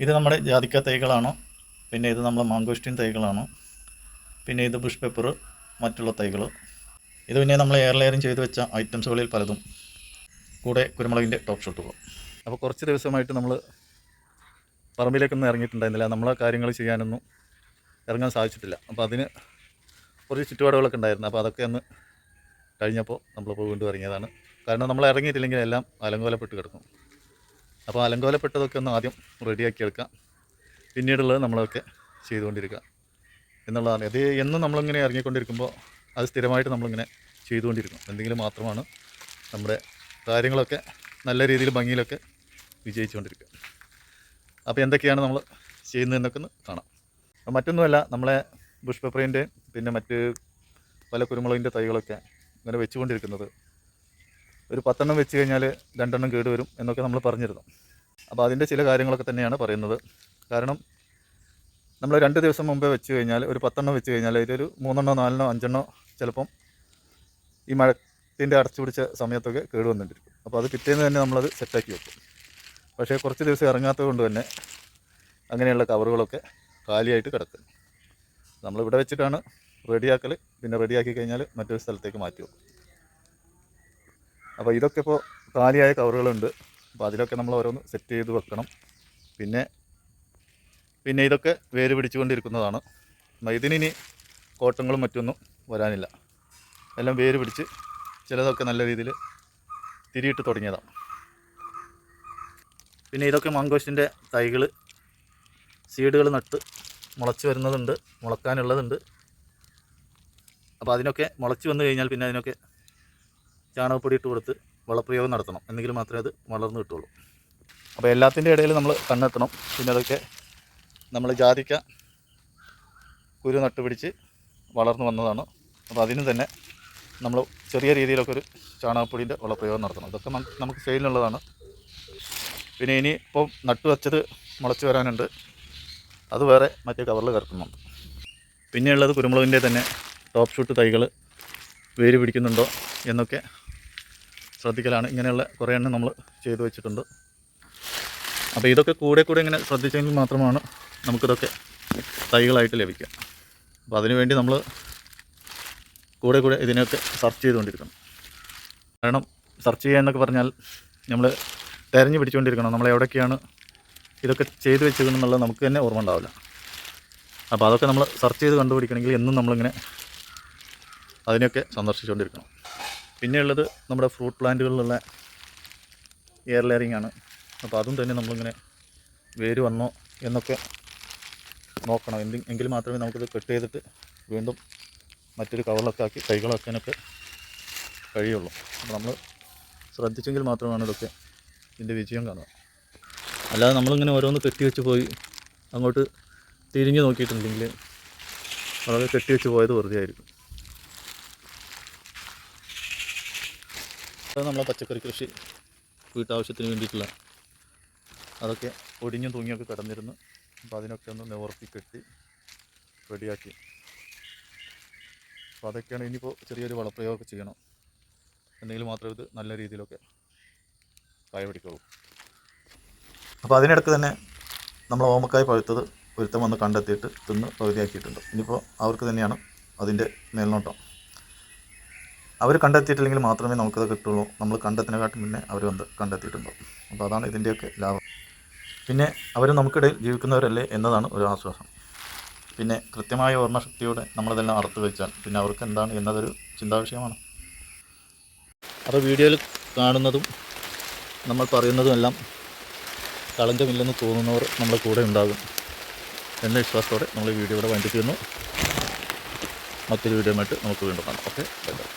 ഇത് നമ്മുടെ ജാതിക്ക തൈകളാണ്. പിന്നെ ഇത് നമ്മുടെ മാങ്കോസ്റ്റിൻ തൈകളാണ്. പിന്നെ ഇത് ബുഷ് പെപ്പർ, മറ്റുള്ള തൈകൾ. ഇത് പിന്നെ നമ്മൾ എയർ ലെയറിങ് ചെയ്ത് വെച്ച ഐറ്റംസുകളിൽ പലതും, കൂടെ കുരുമുളകിൻ്റെ ടോപ്പ് ഷോട്ടുകൾ. അപ്പോൾ കുറച്ച് ദിവസമായിട്ട് നമ്മൾ പറമ്പിലേക്കൊന്നും ഇറങ്ങിയിട്ടുണ്ടായിരുന്നില്ല. നമ്മളെ കാര്യങ്ങൾ ചെയ്യാനൊന്നും ഇറങ്ങാൻ സാധിച്ചിട്ടില്ല. അപ്പോൾ അതിന് കുറച്ച് ചുറ്റുപാടുകളൊക്കെ ഉണ്ടായിരുന്നു. അപ്പോൾ അതൊക്കെ ഒന്ന് കഴിഞ്ഞപ്പോൾ നമ്മളിപ്പോൾ വീണ്ടും ഇറങ്ങിയതാണ്. കാരണം നമ്മൾ ഇറങ്ങിയിട്ടില്ലെങ്കിൽ എല്ലാം അലങ്കോലപ്പെട്ട് കിടക്കും. അപ്പോൾ അലങ്കോലപ്പെട്ടതൊക്കെ ഒന്ന് ആദ്യം റെഡിയാക്കി എടുക്കാം, പിന്നീടുള്ളത് നമ്മളൊക്കെ ചെയ്തുകൊണ്ടിരിക്കുക എന്നുള്ളതാണ്. ഇത് എന്നും നമ്മളിങ്ങനെ ഇറങ്ങിക്കൊണ്ടിരിക്കുമ്പോൾ അത് സ്ഥിരമായിട്ട് നമ്മളിങ്ങനെ ചെയ്തുകൊണ്ടിരിക്കും. എന്തെങ്കിലും മാത്രമാണ് നമ്മുടെ കാര്യങ്ങളൊക്കെ നല്ല രീതിയിൽ ഭംഗിയിലൊക്കെ വിജയിച്ചുകൊണ്ടിരിക്കുക. അപ്പോൾ എന്തൊക്കെയാണ് നമ്മൾ ചെയ്യുന്നതെന്നൊക്കെ ഒന്ന് കാണാം. മറ്റൊന്നുമല്ല, നമ്മളെ ബുഷ് പെപ്പറിൻ്റെ പിന്നെ മറ്റ് പല കുരുമുളകിൻ്റെ തൈകളൊക്കെ ഇങ്ങനെ വെച്ചുകൊണ്ടിരിക്കുന്നത്. ഒരു 10 എണ്ണം വെച്ച് കഴിഞ്ഞാൽ 2 എണ്ണം കേടുവരും എന്നൊക്കെ നമ്മൾ പറഞ്ഞിരുന്നു. അപ്പോൾ അതിൻ്റെ ചില കാര്യങ്ങളൊക്കെ തന്നെയാണ് പറയുന്നത്. കാരണം നമ്മൾ 2 ദിവസം മുമ്പേ വെച്ച് കഴിഞ്ഞാൽ ഒരു 10 എണ്ണം വെച്ച് കഴിഞ്ഞാൽ ഇതൊരു 3 എണ്ണോ 4 എണ്ണോ 5 എണ്ണോ ചിലപ്പം ഈ മഴത്തിൻ്റെ അടച്ചു പിടിച്ച സമയത്തൊക്കെ കേടുവന്നിട്ടിരിക്കും. അപ്പോൾ അത് പിറ്റേന്ന് തന്നെ നമ്മളത് സെറ്റാക്കി വെക്കും. പക്ഷേ കുറച്ച് ദിവസം ഇറങ്ങാത്തത് കൊണ്ട് തന്നെ അങ്ങനെയുള്ള കവറുകളൊക്കെ കാലിയായിട്ട് കിടക്കും. നമ്മളിവിടെ വെച്ചിട്ടാണ് റെഡിയാക്കൽ. പിന്നെ റെഡിയാക്കി കഴിഞ്ഞാൽ മറ്റൊരു സ്ഥലത്തേക്ക് മാറ്റി വെക്കും. അപ്പോൾ ഇതൊക്കെ ഇപ്പോൾ കാലിയായ കവറുകളുണ്ട്. അപ്പോൾ അതിലൊക്കെ നമ്മൾ ഓരോന്ന് സെറ്റ് ചെയ്ത് വെക്കണം. പിന്നെ ഇതൊക്കെ വേര് പിടിച്ചുകൊണ്ടിരിക്കുന്നതാണ്. ഇതിനി കോട്ടങ്ങളും മറ്റൊന്നും വരാനില്ല. എല്ലാം വേര് പിടിച്ച് ചിലതൊക്കെ നല്ല രീതിയിൽ തിരിയിട്ട് തുടങ്ങിയതാണ്. പിന്നെ ഇതൊക്കെ മാങ്കോസ്റ്റിൻ്റെ തൈകൾ, സീഡുകൾ നട്ട് മുളച്ച് വരുന്നതുണ്ട്, മുളക്കാനുള്ളതുണ്ട്. അപ്പോൾ അതിനൊക്കെ മുളച്ച് വന്നു കഴിഞ്ഞാൽ പിന്നെ അതിനൊക്കെ ചാണകപ്പൊടി ഇട്ട് കൊടുത്ത് വളപ്രയോഗം നടത്തണം. എന്നെങ്കിലും മാത്രമേ അത് വളർന്നു കിട്ടുള്ളൂ. അപ്പോൾ എല്ലാത്തിൻ്റെ ഇടയിൽ നമ്മൾ കണ്ടെത്തണം. പിന്നെ അതൊക്കെ നമ്മൾ ജാതിക്ക കുരു നട്ടുപിടിച്ച് വളർന്നു വന്നതാണ്. അപ്പോൾ അതിന് തന്നെ നമ്മൾ ചെറിയ രീതിയിലൊക്കെ ഒരു ചാണകപ്പൊടിൻ്റെ വളപ്രയോഗം നടത്തണം. ഇതൊക്കെ നമുക്ക് സെയിലിനുള്ളതാണ്. പിന്നെ ഇനി ഇപ്പോൾ നട്ടുവച്ചത് മുളച്ച് വരാനുണ്ട്. അത് വേറെ മറ്റേ കവറിൽ കിടക്കുന്നുണ്ട്. പിന്നെയുള്ളത് കുരുമുളകിൻ്റെ തന്നെ ടോപ്പ് ഷൂട്ട് തൈകൾ വേര് പിടിക്കുന്നുണ്ടോ എന്നൊക്കെ ശ്രദ്ധിക്കലാണ്. ഇങ്ങനെയുള്ള കുറേ എണ്ണം നമ്മൾ ചെയ്തു വെച്ചിട്ടുണ്ട്. അപ്പോൾ ഇതൊക്കെ കൂടെ ഇങ്ങനെ ശ്രദ്ധിച്ചെങ്കിൽ മാത്രമാണ് നമുക്കിതൊക്കെ തൈകളായിട്ട് ലഭിക്കുക. അപ്പോൾ അതിനുവേണ്ടി നമ്മൾ കൂടെ ഇതിനെയൊക്കെ സെർച്ച് ചെയ്തുകൊണ്ടിരിക്കണം. കാരണം സെർച്ച് ചെയ്യുക എന്നൊക്കെ പറഞ്ഞാൽ നമ്മൾ തിരഞ്ഞു പിടിച്ചുകൊണ്ടിരിക്കണം. നമ്മൾ എവിടെയൊക്കെയാണ് ഇതൊക്കെ ചെയ്തു വെച്ചിരിക്കണമെന്നുള്ളത് നമുക്ക് തന്നെ ഓർമ്മ ഉണ്ടാവില്ല. അപ്പോൾ അതൊക്കെ നമ്മൾ സെർച്ച് ചെയ്ത് കണ്ടുപിടിക്കണമെങ്കിൽ എന്നും നമ്മളിങ്ങനെ അതിനെയൊക്കെ സന്ദർശിച്ചുകൊണ്ടിരിക്കണം. പിന്നെയുള്ളത് നമ്മുടെ ഫ്രൂട്ട് പ്ലാന്റുകളിലുള്ള എയർ ലെയറിങ് ആണ്. അപ്പോൾ അതും തന്നെ നമ്മളിങ്ങനെ വേര് വന്നോ എന്നൊക്കെ നോക്കണം. എങ്കിൽ മാത്രമേ നമുക്കിത് കട്ട് ചെയ്തിട്ട് വീണ്ടും മറ്റൊരു കവറിലൊക്കെ ആക്കി തൈകളാക്കാനൊക്കെ കഴിയുള്ളൂ. അപ്പോൾ നമ്മൾ ശ്രദ്ധിച്ചെങ്കിൽ മാത്രമാണ് ഇതൊക്കെ ഇതിൻ്റെ വിജയം കാണുക. അല്ലാതെ നമ്മളിങ്ങനെ ഓരോന്ന് കെട്ടിവെച്ച് പോയി അങ്ങോട്ട് തിരിഞ്ഞ് നോക്കിയിട്ടുണ്ടെങ്കിൽ വളരെ കെട്ടിവെച്ച് പോയത് വെറുതെ ആയിരിക്കും. അത് നമ്മളെ പച്ചക്കറി കൃഷി വീട്ടാവശ്യത്തിന് വേണ്ടിയിട്ടുള്ള അതൊക്കെ ഒടിഞ്ഞും തൂങ്ങിയൊക്കെ കിടന്നിരുന്നു. അപ്പോൾ അതിനൊക്കെ ഒന്ന് നിവർത്തി കെട്ടി റെഡിയാക്കി. അപ്പോൾ അതൊക്കെയാണ്. ഇനിയിപ്പോൾ ചെറിയൊരു വളപ്രയോഗമൊക്കെ ചെയ്യണം. എന്തെങ്കിലും മാത്രമേ ഇത് നല്ല രീതിയിലൊക്കെ കായ പിടിക്കുള്ളൂ. അപ്പോൾ അതിനിടയ്ക്ക് തന്നെ നമ്മൾ ഓമക്കായ പഴുത്തത് ഒരുത്തം വന്ന് കണ്ടെത്തിയിട്ട് തിന്ന് പകുതിയാക്കിയിട്ടുണ്ട്. ഇനിയിപ്പോൾ അവർക്ക് തന്നെയാണ് അതിൻ്റെ മേൽനോട്ടം. അവർ കണ്ടെത്തിയിട്ടില്ലെങ്കിൽ മാത്രമേ നമുക്കത് കിട്ടുള്ളൂ. നമ്മൾ കണ്ടെത്തിനെക്കാട്ടും മുന്നേ അവർ വന്ന് കണ്ടെത്തിയിട്ടുണ്ടോ. അപ്പോൾ അതാണ് ഇതിൻ്റെയൊക്കെ ലാഭം. പിന്നെ അവർ നമുക്കിടയിൽ ജീവിക്കുന്നവരല്ലേ എന്നതാണ് ഒരു ആശ്വാസം. പിന്നെ കൃത്യമായ ഓർമ്മശക്തിയോടെ നമ്മളതെല്ലാം അറുത്ത് വെച്ചാൽ പിന്നെ അവർക്ക് എന്താണ് എന്നതൊരു ചിന്താവിഷയമാണ്. അപ്പോൾ വീഡിയോയിൽ കാണുന്നതും നമ്മൾ പറയുന്നതും എല്ലാം കളങ്കമില്ലെന്ന് തോന്നുന്നവർ നമ്മുടെ കൂടെ ഉണ്ടാകും എന്ന വിശ്വാസത്തോടെ നമ്മൾ ഈ വീഡിയോ ഇവിടെ വൈൻഡപ്പ് ചെയ്യുന്നു. മറ്റൊരു വീഡിയോയുമായിട്ട് നമുക്ക് വീണ്ടും കാണാം. Okay, by.